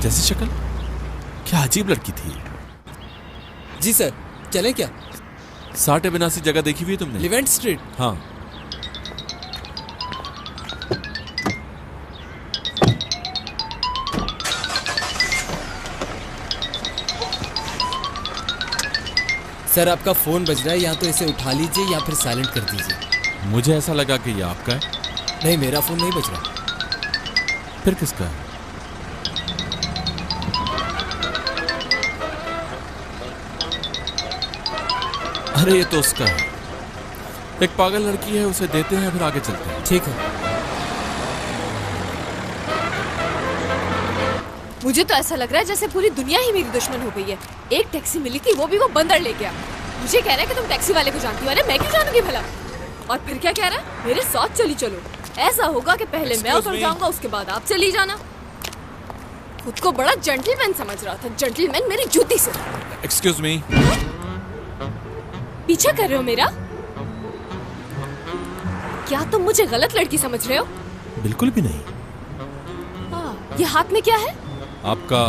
जैसी शक्ल, क्या अजीब लड़की थी। जी सर, चलें क्या? 60 बिनासी जगह देखी हुई है तुमने? Leivand street. हाँ। सर आपका फोन बज रहा है, या तो इसे उठा लीजिए या फिर साइलेंट कर दीजिए। मुझे ऐसा लगा कि ये आपका है। नहीं, मेरा फोन नहीं बज रहा। फिर किसका है? अरे ये तो उसका है। एक पागल लड़की है, उसे देते हैं फिर आगे चलते हैं। ठीक है। मुझे तो ऐसा लग रहा है जैसे पूरी दुनिया ही मेरी दुश्मन हो गई है। एक टैक्सी मिली थी, वो भी वो बंदर ले गया। मुझे कह रहा है कि तुम टैक्सी वाले को जानती हो। अरे मैं क्यों जानूंगी भला? और फिर क्या कह रहा है? मेरे साथ चली चलो। ऐसा होगा कि पहले मैं उतर जाऊंगा, उसके बाद आप चली जाना। खुद को बड़ा जेंटलमैन समझ रहा था। जेंटलमैन मेरी जूती से। Excuse me. पीछा कर रहे हो मेरा? क्या तुम मुझे गलत लड़की समझ रहे हो? बिल्कुल भी नहीं। ये हाथ में क्या है? आपका।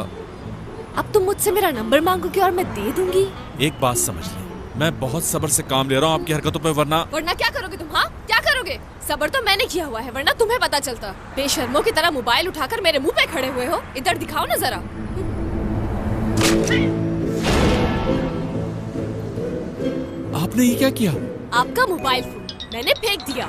अब तुम मुझसे मेरा नंबर मांगोगे और मैं दे दूंगी। एक बात समझ ले, मैं बहुत सब्र से काम ले रहा हूँ आपकी हरकतों पे, वरना क्या करोगे तुम? हाँ, क्या करोगे? सब्र तो मैंने किया हुआ है, वरना तुम्हें पता चलता। बेशर्मों की तरह मोबाइल उठाकर मेरे मुंह पे खड़े हुए हो। इधर दिखाओ ना जरा। आपने ये क्या किया? आपका मोबाइल फोन मैंने फेंक दिया।